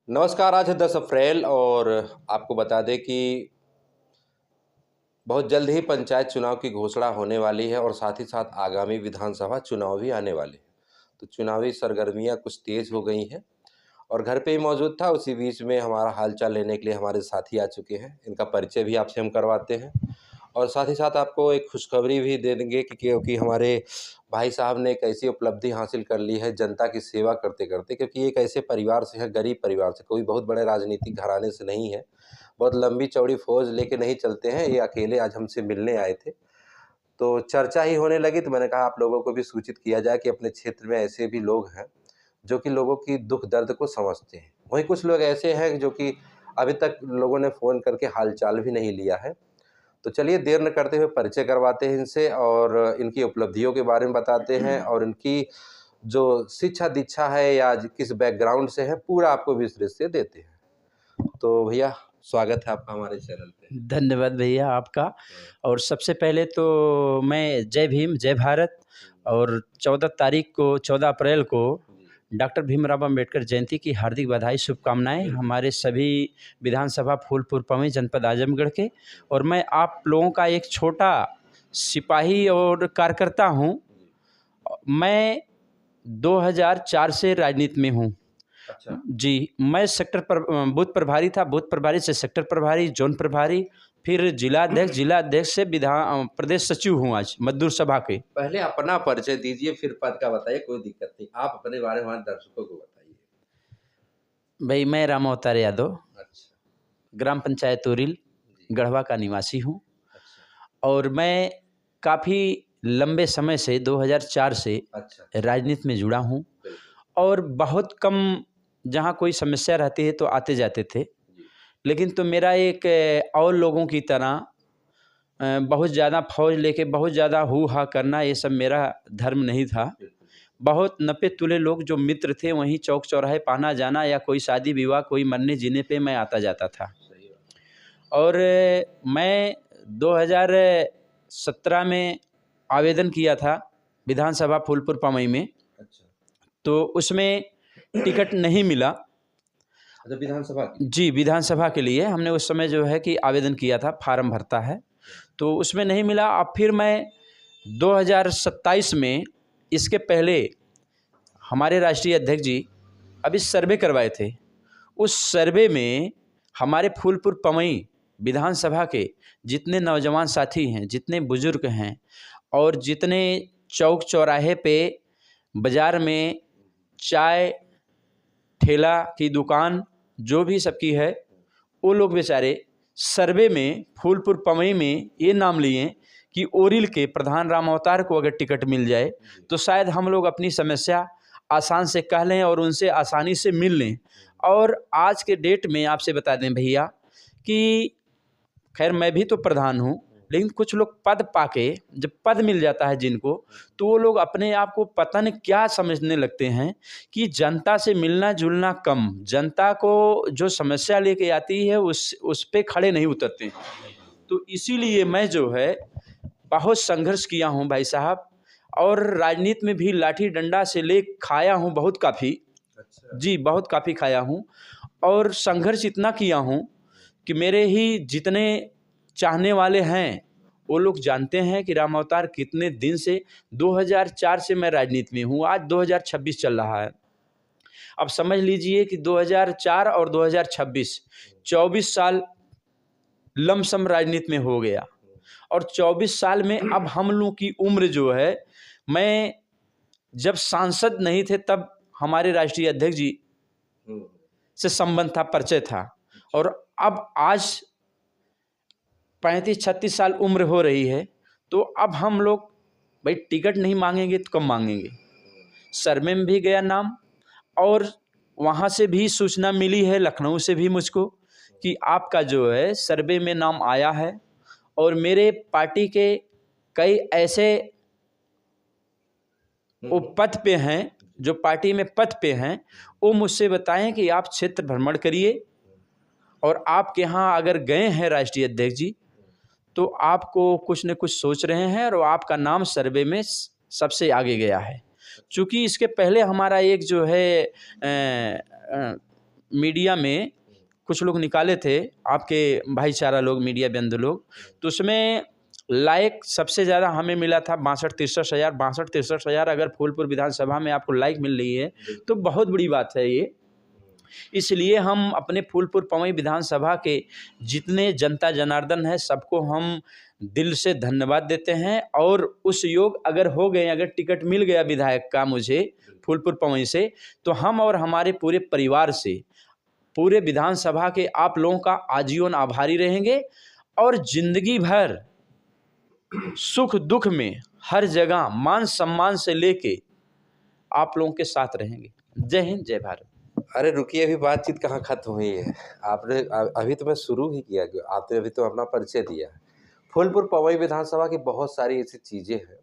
नमस्कार। आज है 10 अप्रैल और आपको बता दें कि बहुत जल्द ही पंचायत चुनाव की घोषणा होने वाली है और साथ ही साथ आगामी विधानसभा चुनाव भी आने वाले हैं। तो चुनावी सरगर्मियां कुछ तेज़ हो गई हैं और घर पे ही मौजूद था। उसी बीच में हमारा हालचाल लेने के लिए हमारे साथी आ चुके हैं। इनका परिचय भी आपसे हम करवाते हैं और साथ ही साथ आपको एक खुशखबरी भी दे देंगे कि क्योंकि हमारे भाई साहब ने एक ऐसी उपलब्धि हासिल कर ली है जनता की सेवा करते-करते, क्योंकि एक ऐसे परिवार से है, गरीब परिवार से, कोई बहुत बड़े राजनीतिक घराने से नहीं है। बहुत लंबी चौड़ी फौज लेके नहीं चलते हैं, ये अकेले आज हमसे मिलने आए थे। तो चर्चा ही होने लगी तो मैंने कहा आप लोगों को भी सूचित किया जाए कि अपने क्षेत्र में ऐसे भी लोग हैं, जो कि लोगों की दुःख दर्द को समझते हैं। वहीं कुछ लोग ऐसे हैं जो कि अभी तक लोगों ने फ़ोन करके हाल-चाल भी नहीं लिया है। तो चलिए देर न करते हुए परिचय करवाते हैं इनसे और इनकी उपलब्धियों के बारे में बताते हैं और इनकी जो शिक्षा-दीक्षा है या किस बैकग्राउंड से है, पूरा आपको विस्तृत से देते हैं। तो भैया स्वागत है आपका हमारे चैनल पे। धन्यवाद भैया आपका। और सबसे पहले तो मैं जय भीम, जय भारत। और 14 अप्रैल को डॉक्टर भीमराव अम्बेडकर जयंती की हार्दिक बधाई, शुभकामनाएँ हमारे सभी विधानसभा फूलपुर पवई जनपद आजमगढ़ के। और मैं आप लोगों का एक छोटा सिपाही और कार्यकर्ता हूँ। मैं 2004 से राजनीति में हूँ। अच्छा। जी, मैं बूथ प्रभारी था, बूथ प्रभारी से सेक्टर प्रभारी, ज़ोन प्रभारी, फिर जिला अध्यक्ष से प्रदेश सचिव हूँ आज मज़दूर सभा के। पहले अपना परिचय दीजिए, फिर पद का बताइए, कोई दिक्कत नहीं। आप अपने बारे में हमारे दर्शकों को बताइए। भई मैं राम अवतार यादव, अच्छा। ग्राम पंचायत उरिल, जी। गढ़वा का निवासी हूँ। अच्छा। और मैं काफ़ी लंबे समय से 2004 से अच्छा। राजनीति में जुड़ा हूँ। बिल्कुल। और बहुत कम जहाँ कोई समस्या रहती है तो आते जाते थे। जी। लेकिन तो मेरा एक और लोगों की तरह बहुत ज़्यादा फ़ौज लेके बहुत ज़्यादा हू-हा करना, ये सब मेरा धर्म नहीं था। बिल्कुल। बहुत नपे-तुले लोग जो मित्र थे वहीं चौक-चौराहे पे आना-जाना या कोई शादी-विवाह, कोई मरने-जीने पे मैं आता-जाता था। सही बात। और मैं 2017 में आवेदन किया था विधानसभा फूलपुर पवई में, अच्छा। तो उसमें टिकट नहीं मिला। अच्छा, विधानसभा की? जी, विधानसभा के लिए हमने उस समय जो है कि आवेदन किया था, फार्म भरता है, तो उसमें नहीं मिला। अब फिर मैं 2027 में, इसके पहले हमारे राष्ट्रीय अध्यक्ष जी अभी सर्वे करवाए थे। उस सर्वे में हमारे फूलपुर पवई विधानसभा के जितने नौजवान साथी हैं, जितने बुजुर्ग हैं और जितने चौक चौराहे पे, बाज़ार में, चाय ठेला की दुकान जो भी सबकी है, वो लोग बेचारे सर्वे में फूलपुर पवई में ये नाम लिए कि ओरिल के प्रधान राम अवतार को अगर टिकट मिल जाए तो शायद हम लोग अपनी समस्या आसान से कह लें और उनसे आसानी से मिल लें। और आज के डेट में आपसे बता दें भैया कि खैर मैं भी तो प्रधान हूँ, लेकिन कुछ लोग पद पाके, जब पद मिल जाता है जिनको, तो वो लोग अपने आप को पता नहीं क्या समझने लगते हैं कि जनता से मिलना जुलना कम, जनता को जो समस्या लेके आती है उस पे खड़े नहीं उतरते। तो इसीलिए मैं जो है बहुत संघर्ष किया हूँ भाई साहब। और राजनीति में भी लाठी डंडा से ले खाया हूँ बहुत काफ़ी। अच्छा। जी, बहुत काफ़ी खाया हूँ। और संघर्ष इतना किया हूँ कि मेरे ही जितने चाहने वाले हैं वो लोग जानते हैं कि राम अवतार कितने दिन से, 2004 से मैं राजनीति में हूँ, आज 2026 चल रहा है। अब समझ लीजिए कि 2004 और 2026 24 साल लमसम राजनीति में हो गया। और 24 साल में अब हम लोग की उम्र जो है, मैं जब सांसद नहीं थे तब हमारे राष्ट्रीय अध्यक्ष जी से संबंध था, परिचय था। और अब आज 35-36 साल उम्र हो रही है, तो अब हम लोग भाई टिकट नहीं मांगेंगे तो कब मांगेंगे। सर्वे में भी गया नाम और वहाँ से भी सूचना मिली है, लखनऊ से भी मुझको, कि आपका जो है सर्वे में नाम आया है। और मेरे पार्टी के कई ऐसे वो पद पे हैं, जो पार्टी में पद पे हैं, वो मुझसे बताएं कि आप क्षेत्र भ्रमण करिए और आपके यहाँ अगर गए हैं राष्ट्रीय अध्यक्ष जी तो आपको कुछ न कुछ सोच रहे हैं और आपका नाम सर्वे में सबसे आगे गया है। चूँकि इसके पहले हमारा एक जो है मीडिया में कुछ लोग निकाले थे, आपके भाईचारा लोग, मीडिया बंधु लोग, तो उसमें लाइक सबसे ज़्यादा हमें मिला था 62-63,000। अगर फूलपुर विधानसभा में आपको लाइक मिल रही है तो बहुत बड़ी बात है ये। इसलिए हम अपने फूलपुर पवई विधानसभा के जितने जनता जनार्दन है सबको हम दिल से धन्यवाद देते हैं। और उस योग अगर हो गए, अगर टिकट मिल गया विधायक का मुझे फूलपुर पवई से, तो हम और हमारे पूरे परिवार से पूरे विधानसभा के आप लोगों का आजीवन आभारी रहेंगे और जिंदगी भर सुख दुख में हर जगह मान सम्मान से लेके आप लोगों के साथ रहेंगे। जय हिंद, जय भारत। अरे रुकिए, अभी बातचीत कहाँ खत्म हुई है। आपने अभी तो मैं शुरू ही किया, आपने अभी तो अपना परिचय दिया है। फूलपुर पवई विधानसभा की बहुत सारी ऐसी चीज़ें हैं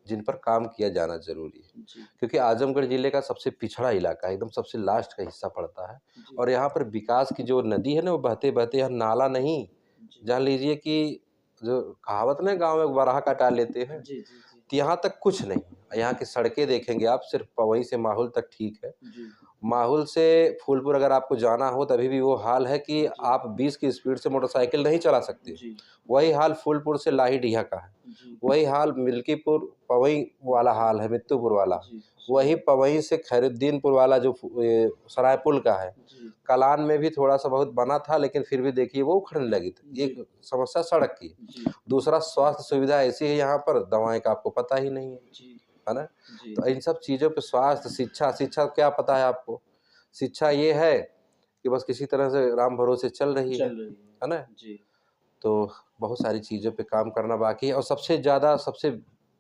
जिन पर काम किया जाना जरूरी है, क्योंकि आजमगढ़ जिले का सबसे पिछड़ा इलाका है, एकदम सबसे लास्ट का हिस्सा पड़ता है। और यहाँ पर विकास की जो नदी है ना, वो बहते बहते, यहाँ नाला नहीं, जान लीजिए कि जो कहावत ना, गांव में बराह कटा लेते हैं, तो यहाँ तक कुछ नहीं। यहाँ की सड़कें देखेंगे आप, सिर्फ पवई से माहौल तक ठीक है। माहौल से फूलपुर अगर आपको जाना हो तभी भी वो हाल है कि आप 20 की स्पीड से मोटरसाइकिल नहीं चला सकते। वही हाल फूलपुर से लाहीडीहा का है, वही हाल मिल्कीपुर पवई वाला हाल है, मित्तूपुर वाला, वही पवई से खैरुद्दीनपुर वाला जो सरायपुल का है। कलान में भी थोड़ा सा बहुत बना था, लेकिन फिर भी देखिए वो उखड़ने लगी थी। एक समस्या सड़क की, दूसरा स्वास्थ्य सुविधा ऐसी है यहाँ पर, दवाएं का आपको पता ही नहीं है ना। तो इन सब चीज़ों पे, स्वास्थ्य, शिक्षा क्या पता है आपको? शिक्षा ये है कि बस किसी तरह से राम भरोसे चल रही है ना। तो बहुत सारी चीज़ों पे काम करना बाकी है। और सबसे ज़्यादा, सबसे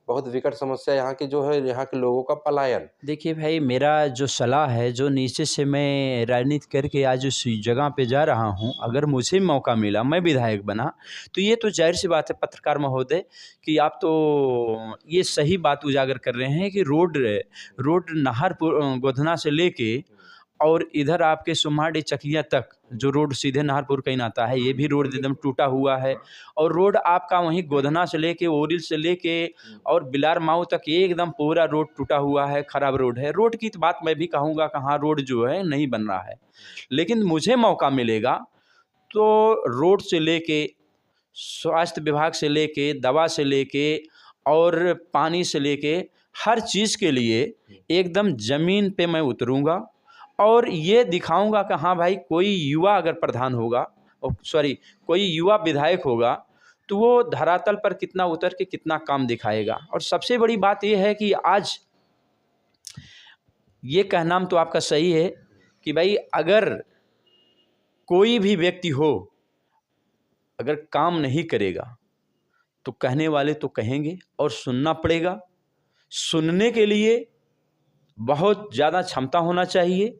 बहुत विकट समस्या यहाँ की जो है, यहाँ के लोगों का पलायन। देखिए भाई, मेरा जो सलाह है, जो नीचे से मैं राजनीति करके आज उस जगह पे जा रहा हूँ, अगर मुझे मौका मिला, मैं विधायक बना, तो ये तो जाहिर सी बात है पत्रकार महोदय कि आप तो ये सही बात उजागर कर रहे हैं कि रोड नाहरपुर गोधना से लेके और इधर आपके सुम्हाडी चकिया तक जो रोड सीधे नाहरपुर कहीं आता है, ये भी रोड एकदम टूटा हुआ है। और रोड आपका वहीं गोधना से लेके, ओरिल से लेके और बिलार माऊ तक, ये एकदम पूरा रोड टूटा हुआ है, खराब रोड है। रोड की तो बात मैं भी कहूँगा कि हाँ, रोड जो है नहीं बन रहा है, लेकिन मुझे मौका मिलेगा तो रोड से लेके, स्वास्थ्य विभाग से लेके, दवा से लेके और पानी से लेके, हर चीज़ के लिए एकदम ज़मीन पे मैं उतरूँगा और ये दिखाऊंगा कि हाँ भाई, कोई युवा अगर प्रधान होगा, कोई युवा विधायक होगा, तो वो धरातल पर कितना उतर के कितना काम दिखाएगा। और सबसे बड़ी बात ये है कि आज ये कहना तो आपका सही है कि भाई, अगर कोई भी व्यक्ति हो, अगर काम नहीं करेगा तो कहने वाले तो कहेंगे और सुनना पड़ेगा। सुनने के लिए बहुत ज़्यादा क्षमता होना चाहिए,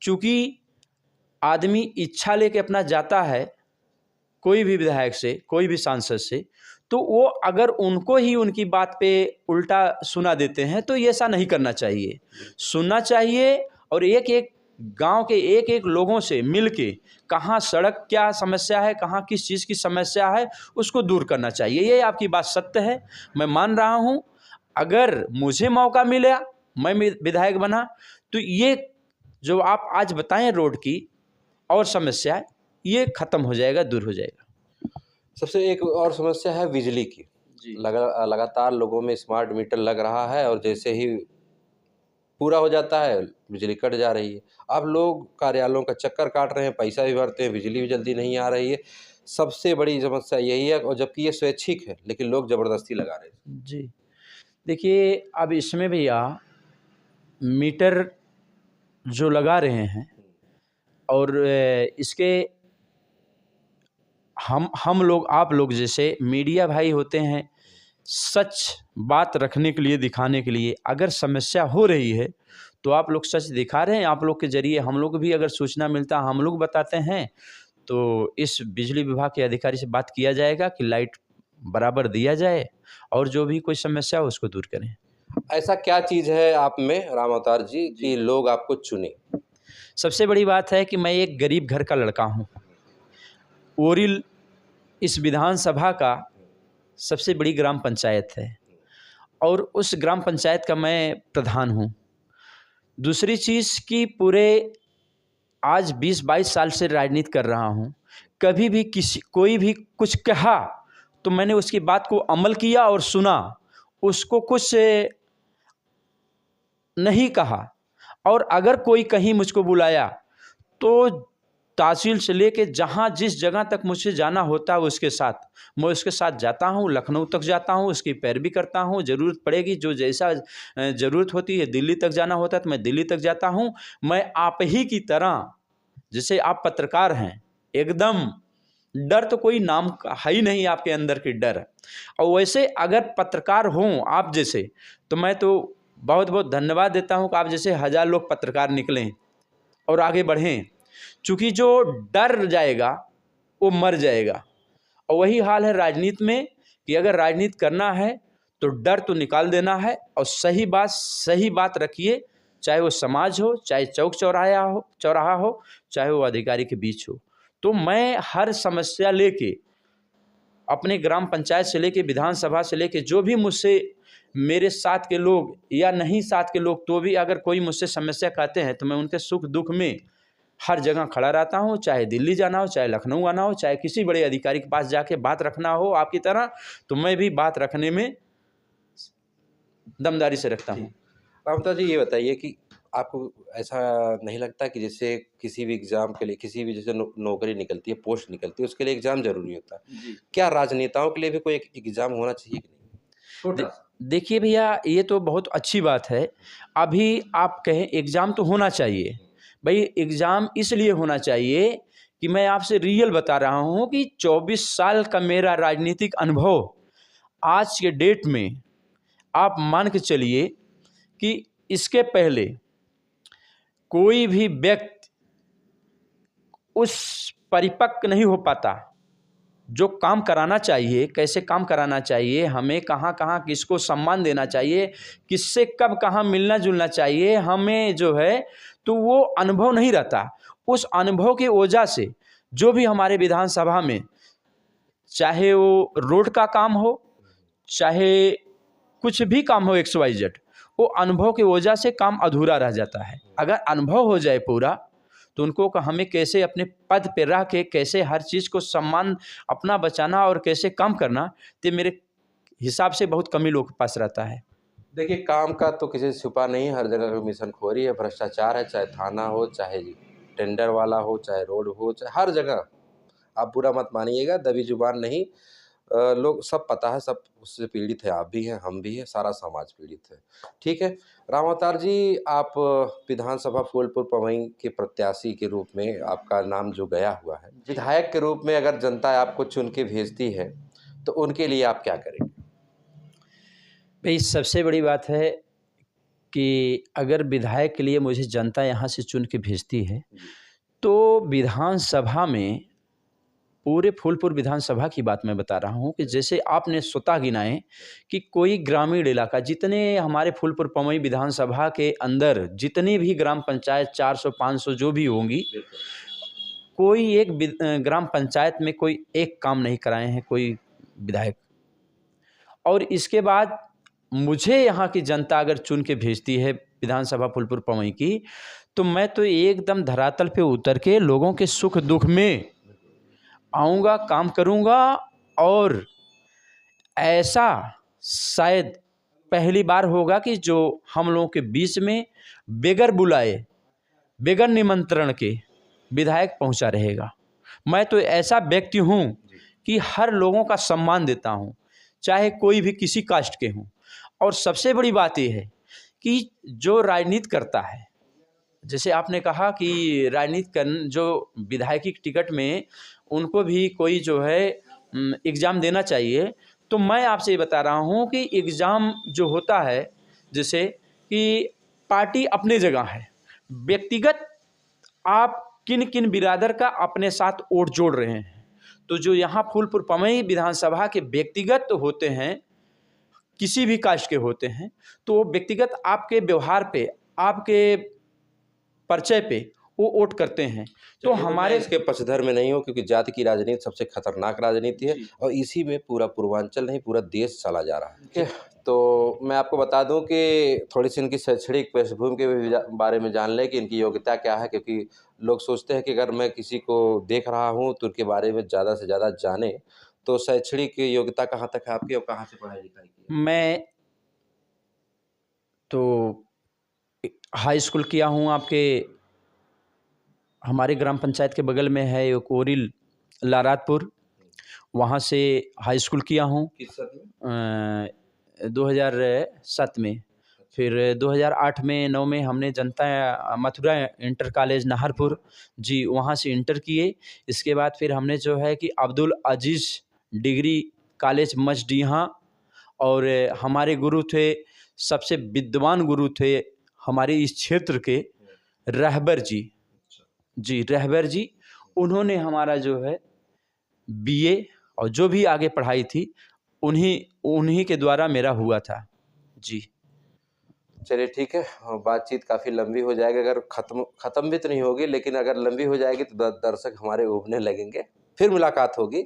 चूँकि आदमी इच्छा लेके अपना जाता है कोई भी विधायक से, कोई भी सांसद से, तो वो अगर उनको ही उनकी बात पे उल्टा सुना देते हैं तो ये ऐसा नहीं करना चाहिए। सुनना चाहिए और एक एक गांव के एक एक लोगों से मिल के कहाँ सड़क क्या समस्या है, कहाँ किस चीज़ की समस्या है, उसको दूर करना चाहिए। ये आपकी बात सत्य है, मैं मान रहा हूँ। अगर मुझे मौका मिला, मैं विधायक बना, तो ये जो आप आज बताएं रोड की और समस्या, ये ख़त्म हो जाएगा, दूर हो जाएगा। सबसे एक और समस्या है बिजली की। लगातार लोगों में स्मार्ट मीटर लग रहा है और जैसे ही पूरा हो जाता है बिजली कट जा रही है। अब लोग कार्यालयों का चक्कर काट रहे हैं, पैसा भी भरते हैं, बिजली भी जल्दी नहीं आ रही है। सबसे बड़ी समस्या यही है, और जबकि ये स्वैच्छिक है, लेकिन लोग ज़बरदस्ती लगा रहे हैं। जी देखिए, अब इसमें भैया मीटर जो लगा रहे हैं और इसके हम लोग, आप लोग जैसे मीडिया भाई होते हैं, सच बात रखने के लिए, दिखाने के लिए, अगर समस्या हो रही है तो आप लोग सच दिखा रहे हैं। आप लोग के जरिए हम लोग भी अगर सूचना मिलता है, हम लोग बताते हैं, तो इस बिजली विभाग के अधिकारी से बात किया जाएगा कि लाइट बराबर दिया जाए और जो भी कोई समस्या हो उसको दूर करें। ऐसा क्या चीज़ है आप में राम अवतार जी कि लोग आपको चुने? सबसे बड़ी बात है कि मैं एक गरीब घर का लड़का हूँ। ओरिल इस विधानसभा का सबसे बड़ी ग्राम पंचायत है और उस ग्राम पंचायत का मैं प्रधान हूँ। दूसरी चीज़ कि पूरे आज 20-22 साल से राजनीति कर रहा हूँ, कभी भी कोई भी कुछ कहा तो मैंने उसकी बात को अमल किया और सुना, उसको कुछ नहीं कहा। और अगर कोई कहीं मुझको बुलाया तो तहसील से लेके जहाँ जिस जगह तक मुझे जाना होता है मैं उसके साथ जाता हूँ। लखनऊ तक जाता हूँ, उसकी पैरवी करता हूँ। ज़रूरत पड़ेगी, जो जैसा ज़रूरत होती है, दिल्ली तक जाना होता है तो मैं दिल्ली तक जाता हूँ। मैं आप ही की तरह, जैसे आप पत्रकार हैं, एकदम डर तो कोई नाम का है ही नहीं आपके अंदर की डर। और वैसे अगर पत्रकार हों आप जैसे, तो मैं तो बहुत बहुत धन्यवाद देता हूँ कि आप जैसे 1000 लोग पत्रकार निकलें और आगे बढ़ें। चूँकि जो डर जाएगा वो मर जाएगा। और वही हाल है राजनीति में कि अगर राजनीति करना है तो डर तो निकाल देना है और सही बात रखिए, चाहे वो समाज हो, चाहे चौक चौराहा हो, चाहे वो अधिकारी के बीच हो। तो मैं हर समस्या लेके, अपने ग्राम पंचायत से लेके विधानसभा से लेके, जो भी मुझसे मेरे साथ के लोग या नहीं साथ के लोग, तो भी अगर कोई मुझसे समस्या कहते हैं तो मैं उनके सुख दुख में हर जगह खड़ा रहता हूँ। चाहे दिल्ली जाना हो, चाहे लखनऊ आना हो, चाहे किसी बड़े अधिकारी के पास जाके बात रखना हो आपकी तरह, तो मैं भी बात रखने में दमदारी से रखता हूँ। रामता जी, ये बताइए कि आपको ऐसा नहीं लगता कि जैसे किसी भी एग्ज़ाम के लिए, किसी भी जैसे नौकरी निकलती है, पोस्ट निकलती है, उसके लिए एग्ज़ाम ज़रूरी होता है। क्या राजनेताओं के लिए भी कोई एक एग्ज़ाम होना चाहिए कि नहीं? छोटा-सा। देखिए भैया, ये तो बहुत अच्छी बात है। अभी आप कहें एग्ज़ाम तो होना चाहिए। भाई एग्ज़ाम इसलिए होना चाहिए कि मैं आपसे रियल बता रहा हूँ कि 24 साल का मेरा राजनीतिक अनुभव आज के डेट में, आप मान के चलिए कि इसके पहले कोई भी व्यक्ति उस परिपक्व नहीं हो पाता जो काम कराना चाहिए, कैसे काम कराना चाहिए, हमें कहाँ किसको सम्मान देना चाहिए, किससे कब कहाँ मिलना जुलना चाहिए, हमें जो है तो वो अनुभव नहीं रहता। उस अनुभव की वजह से जो भी हमारे विधानसभा में, चाहे वो रोड का काम हो, चाहे कुछ भी काम हो XYZ, वो अनुभव की वजह से काम अधूरा रह जाता है। अगर अनुभव हो जाए पूरा, तो उनको हमें कैसे अपने पद पे रह के कैसे हर चीज़ को सम्मान अपना बचाना और कैसे काम करना, तो मेरे हिसाब से बहुत कम ही लोग के पास रहता है। देखिए, काम का तो किसी से छुपा नहीं है, हर जगह कमीशनखोरी है, भ्रष्टाचार है, चाहे थाना हो, चाहे टेंडर वाला हो, चाहे रोड हो, चाहे हर जगह। आप बुरा मत मानिएगा, दबी जुबान नहीं, लोग सब पता है, सब उससे पीड़ित है, आप भी हैं, हम भी हैं, सारा समाज पीड़ित है। ठीक है, राम अवतार जी, आप विधानसभा फूलपुर पवई के प्रत्याशी के रूप में आपका नाम जो गया हुआ है, विधायक के रूप में अगर जनता आपको चुन के भेजती है, तो उनके लिए आप क्या करेंगे? भाई सबसे बड़ी बात है कि अगर विधायक के लिए मुझे जनता यहाँ से चुन के भेजती है, तो विधानसभा में, पूरे फूलपुर विधानसभा की बात मैं बता रहा हूँ कि जैसे आपने स्वतः गिनाए कि कोई ग्रामीण इलाका, जितने हमारे फूलपुर पवई विधानसभा के अंदर जितनी भी ग्राम पंचायत 400-500 जो भी होंगी, कोई एक ग्राम पंचायत में कोई एक काम नहीं कराए हैं कोई विधायक। और इसके बाद मुझे यहाँ की जनता अगर चुन के भेजती है विधानसभा फूलपुर पवई की, तो मैं तो एकदम धरातल पे उतर के लोगों के सुख दुख में आऊँगा, काम करूँगा। और ऐसा शायद पहली बार होगा कि जो हम लोगों के बीच में बगैर बुलाए, बगैर निमंत्रण के विधायक पहुंचा रहेगा। मैं तो ऐसा व्यक्ति हूं कि हर लोगों का सम्मान देता हूं, चाहे कोई भी किसी कास्ट के हों। और सबसे बड़ी बात यह है कि जो राजनीति करता है, जैसे आपने कहा कि राजनीति कर जो विधायकी टिकट में उनको भी कोई जो है एग्ज़ाम देना चाहिए, तो मैं आपसे ये बता रहा हूँ कि एग्ज़ाम जो होता है, जैसे कि पार्टी अपने जगह है, व्यक्तिगत आप किन किन बिरादर का अपने साथ वोट जोड़ रहे हैं। तो जो यहाँ फूलपुर पवई विधानसभा के व्यक्तिगत होते हैं, किसी भी कास्ट के होते हैं, तो वो व्यक्तिगत आपके व्यवहार पे, आपके परिचय पे वो वोट करते हैं। तो चलिए, हमारे मैं इसके पक्षधर में नहीं हूँ, क्योंकि जाति की राजनीति सबसे खतरनाक राजनीति है जी। और इसी में पूरा पूर्वांचल नहीं, पूरा देश चला जा रहा है। ठीक है, तो मैं आपको बता दूं कि थोड़ी-सी इनकी शैक्षणिक पृष्ठभूमि के भी बारे में जान लें कि इनकी योग्यता क्या है, क्योंकि लोग सोचते हैं कि अगर मैं किसी को देख रहा हूँ तो उनके बारे में ज़्यादा से ज़्यादा जानें। तो शैक्षणिक योग्यता कहाँ तक है आपकी और कहाँ से पढ़ाई-लिखाई की है? मैं तो हाई स्कूल किया हूँ आपके हमारे ग्राम पंचायत के बगल में है एक ओरिल लारातपुर, वहाँ से हाई स्कूल किया हूँ किस सन में? 2007 में। फिर 2008 में 9 में हमने जनता मथुरा इंटर कॉलेज नाहरपुर जी, वहाँ से इंटर किए। इसके बाद फिर हमने जो है कि अब्दुल अजीज़ डिग्री कॉलेज मजडीहा, और हमारे गुरु थे, सबसे विद्वान गुरु थे हमारे इस क्षेत्र के, रहबर जी। जी, रहबर जी, उन्होंने हमारा जो है बीए और जो भी आगे पढ़ाई थी उन्हीं उन्हीं के द्वारा मेरा हुआ था। जी। चलिए ठीक है, बातचीत काफ़ी लंबी हो जाएगी, अगर ख़त्म भी तो नहीं होगी, लेकिन अगर लंबी हो जाएगी तो दर्शक हमारे ऊबने लगेंगे। फिर मुलाकात होगी।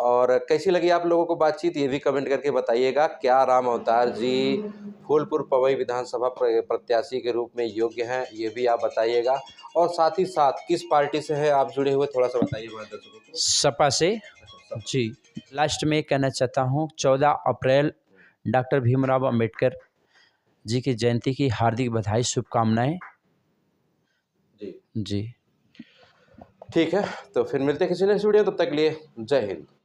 और कैसी लगी आप लोगों को बातचीत, ये भी कमेंट करके बताइएगा। क्या राम अवतार जी फूलपुर पवई विधानसभा प्रत्याशी के रूप में योग्य हैं, ये भी आप बताइएगा। और साथ ही साथ किस पार्टी से हैं आप जुड़े हुए, थोड़ा-सा बताइए हमारे दर्शकों को। सपा से। जी। लास्ट में कहना चाहता हूँ 14 अप्रैल डॉक्टर भीमराव अंबेडकर जी की जयंती की हार्दिक बधाई, शुभकामनाएँ। जी। जी। ठीक है, तो फिर मिलते हैं किसी नेक्स्ट वीडियो, तब तक के लिए जय हिंद।